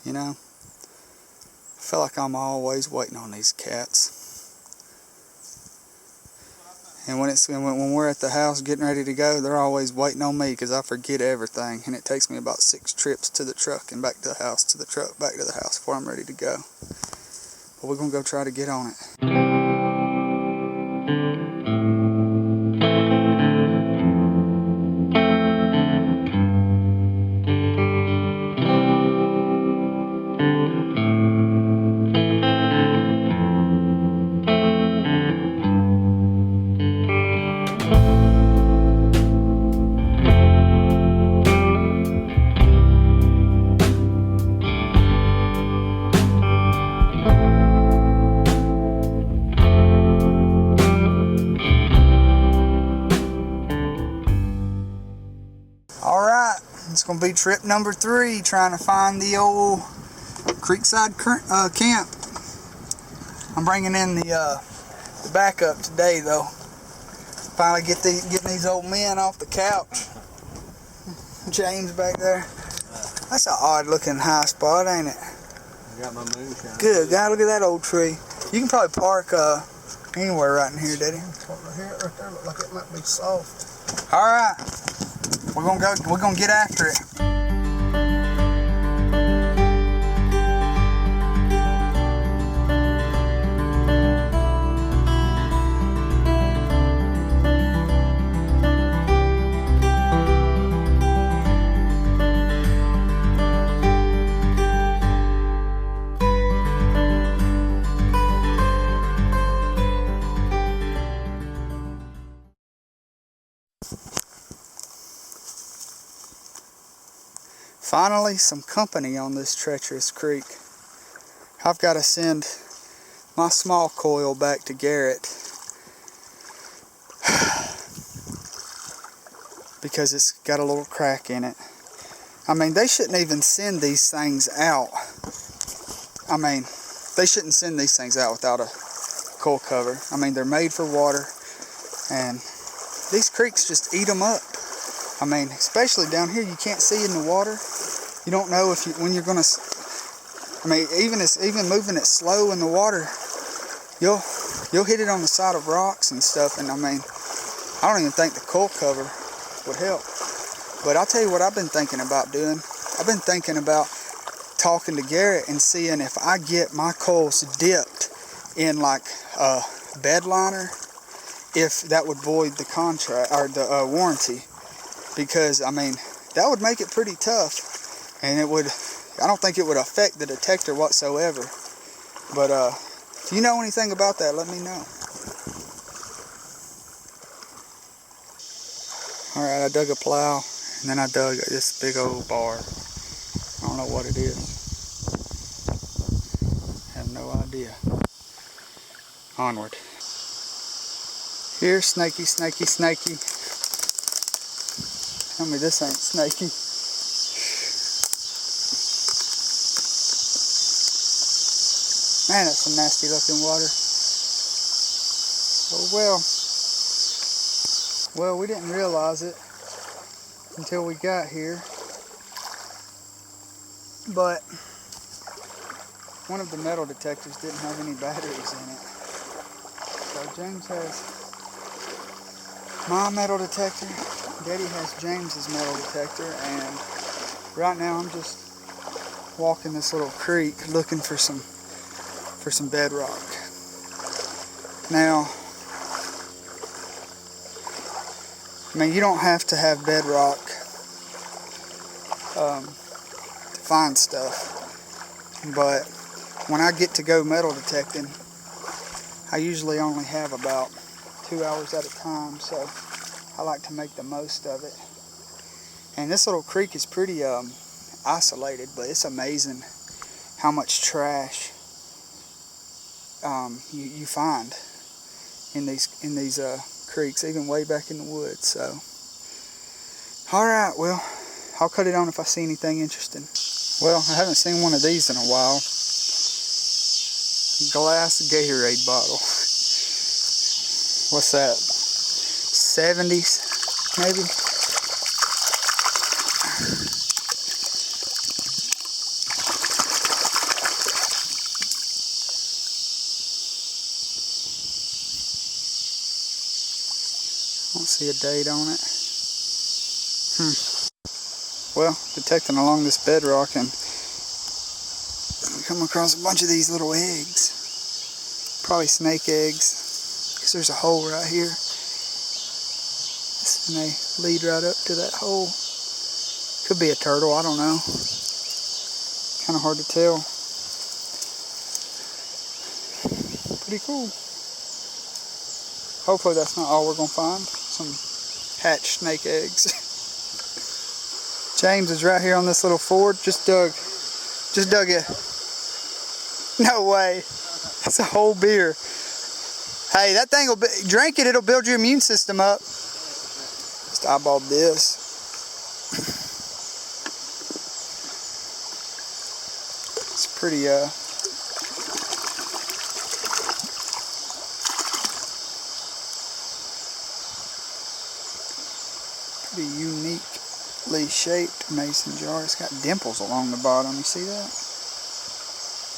you know. I feel like I'm always waiting on these cats. And when we're at the house getting ready to go, they're always waiting on me because I forget everything. And it takes me about 6 trips to the truck and back to the house, to the truck, back to the house before I'm ready to go. But we're going to go try to get on it. Alright, it's going to be trip number 3, trying to find the old Creekside camp. I'm bringing in the backup today though. Finally getting these old men off the couch. James back there. That's an odd looking high spot, ain't it? I got my moonshine. Good, God, look at that old tree. You can probably park anywhere right in here, Daddy. Right here, right there, look like it might be soft. Alright. We're gonna get after it. Finally, some company on this treacherous creek. I've got to send my small coil back to Garrett because it's got a little crack in it. I mean, they shouldn't even send these things out. I mean, they shouldn't send these things out without a coil cover. I mean, they're made for water, and these creeks just eat them up. I mean, especially down here, you can't see in the water. You don't know when you're gonna. I mean, even moving it slow in the water, you'll hit it on the side of rocks and stuff. And I mean, I don't even think the coil cover would help. But I'll tell you what I've been thinking about doing. I've been thinking about talking to Garrett and seeing if I get my coils dipped in like a bed liner, if that would void the contract or the warranty. Because I mean, that would make it pretty tough. And it would, I don't think it would affect the detector whatsoever. But if you know anything about that, let me know. Alright, I dug a plow, and then I dug this big old bar. I don't know what it is. I have no idea. Onward. Here, snaky, snaky, snaky. Tell me this ain't snaky. Man, that's some nasty looking water. Oh well, we didn't realize it until we got here. But one of the metal detectors didn't have any batteries in it. So James has my metal detector, Daddy has James's metal detector, and right now I'm just walking this little creek looking for some bedrock. Now, I mean, you don't have to have bedrock to find stuff, but when I get to go metal detecting, I usually only have about 2 hours at a time, so I like to make the most of it. And this little creek is pretty isolated, but it's amazing how much trash you find in these creeks, even way back in the woods. So, all right, well, I'll cut it on if I see anything interesting. Well, I haven't seen one of these in a while. Glass Gatorade bottle. What's that? 70s, maybe? see a date on it. Well, detecting along this bedrock, and we come across a bunch of these little eggs. Probably snake eggs, because there's a hole right here. And they lead right up to that hole. Could be a turtle, I don't know. Kind of hard to tell. Pretty cool. Hopefully that's not all we're going to find. Some hatched snake eggs. James is right here on this little ford. Just dug it. No way. That's a whole beer. Hey, that thing will drink it. It'll build your immune system up. Just eyeballed this. It's pretty uniquely shaped mason jar. It's got dimples along the bottom. You see that?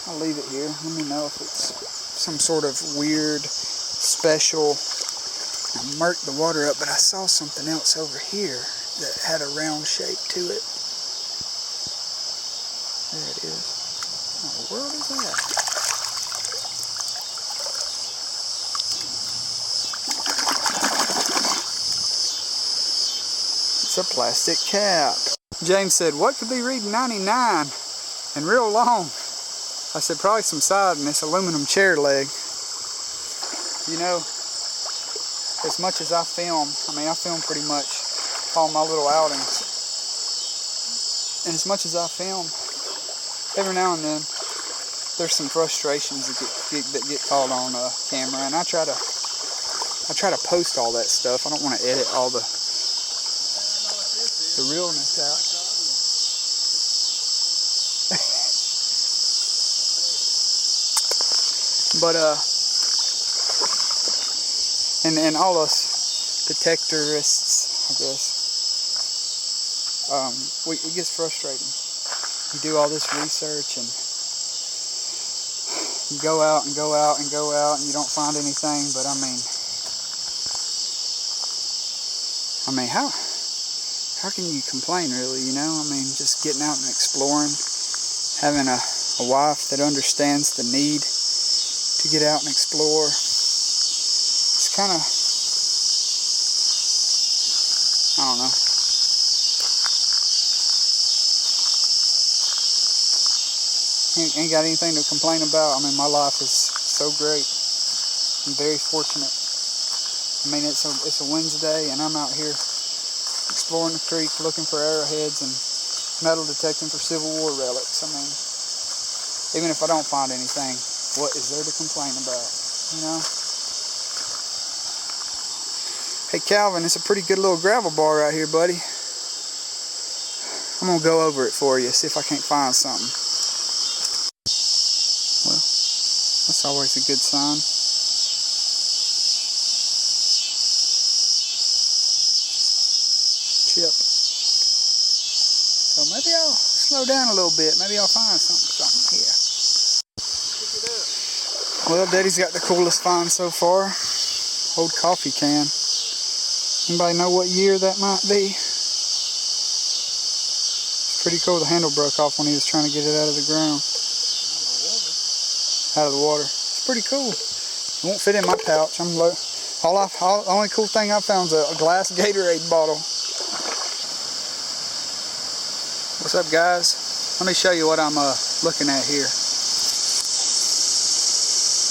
I'll leave it here. Let me know if it's some sort of weird, special. I murked the water up, but I saw something else over here that had a round shape to it. There it is. What in the world is that? It's a plastic cap. James said, what could be reading 99 and real long? I said, probably some side in this aluminum chair leg. You know, as much as I film, I film pretty much all my little outings. And as much as I film, every now and then, there's some frustrations that get caught on camera, and I try to post all that stuff. I don't want to edit all the realness out. But and all us detectorists, I guess, it gets frustrating. You do all this research and you go out and go out and go out and you don't find anything. But I mean, how can you complain, really? You know, just getting out and exploring, having a wife that understands the need to get out and explore. It's kind of, I don't know. Ain't got anything to complain about. My life is so great. I'm very fortunate. It's a Wednesday and I'm out here exploring the creek, looking for arrowheads and metal detecting for Civil War relics. Even if I don't find anything, what is there to complain about, you know? Hey Calvin, it's a pretty good little gravel bar right here, buddy. I'm gonna go over it for you, see if I can't find something. Well, that's always a good sign. Chip. So maybe I'll slow down a little bit. Maybe I'll find something here. Well, Daddy's got the coolest find so far. Old coffee can. Anybody know what year that might be? It's pretty cool. The handle broke off when he was trying to get it out of the ground. Out of the water. It's pretty cool. It won't fit in my pouch. The only cool thing I found is a glass Gatorade bottle. What's up, guys? Let me show you what I'm looking at here.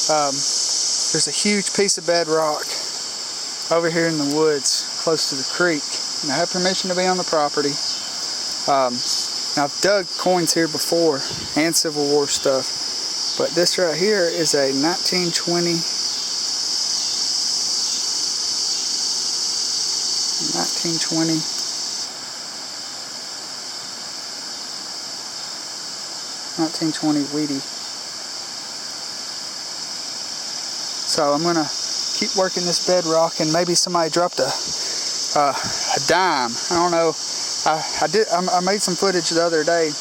There's a huge piece of bedrock over here in the woods close to the creek, and I have permission to be on the property. Now I've dug coins here before and Civil War stuff, but this right here is a 1920 Wheatie. So I'm gonna keep working this bedrock, and maybe somebody dropped a dime. I don't know. I made some footage the other day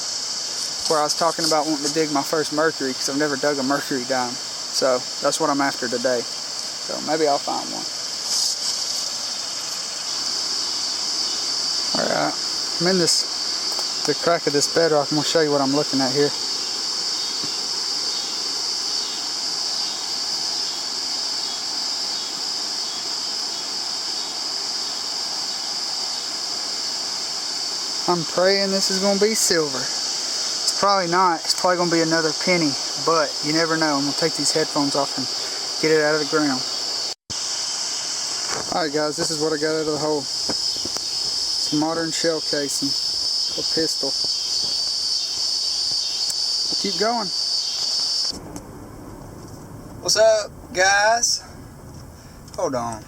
where I was talking about wanting to dig my first mercury, because I've never dug a mercury dime. So that's what I'm after today. So maybe I'll find one. I'm in the crack of this bedrock. I'm gonna show you what I'm looking at here. I'm praying this is gonna be silver. It's probably not. It's probably gonna be another penny, but you never know. I'm gonna take these headphones off and get it out of the ground. Alright guys, this is what I got out of the hole. It's a modern shell casing, a pistol. I'll keep going. What's up, guys? Hold on.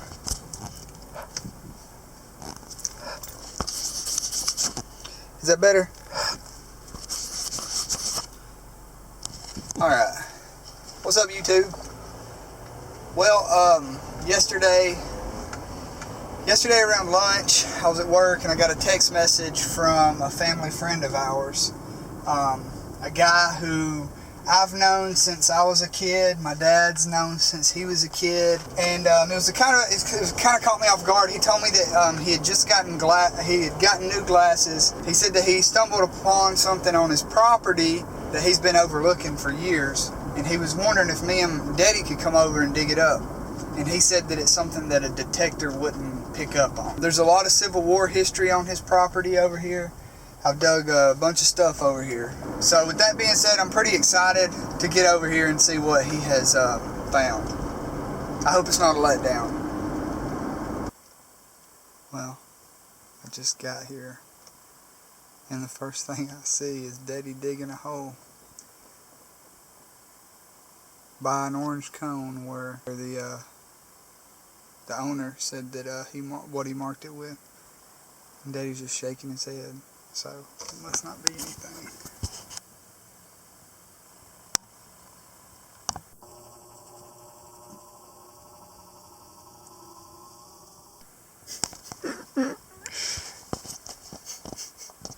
Is that better? Alright. What's up, YouTube? Well, yesterday around lunch, I was at work and I got a text message from a family friend of ours. A guy who I've known since I was a kid. My dad's known since he was a kid, and it kind of caught me off guard. He told me that he had just gotten new glasses. He said that he stumbled upon something on his property that he's been overlooking for years, and he was wondering if me and Daddy could come over and dig it up. And he said that it's something that a detector wouldn't pick up on. There's a lot of Civil War history on his property over here. I've dug a bunch of stuff over here. So with that being said, I'm pretty excited to get over here and see what he has found. I hope it's not a letdown. Well, I just got here, and the first thing I see is Daddy digging a hole by an orange cone where the owner said that what he marked it with. And Daddy's just shaking his head, so it must not be anything.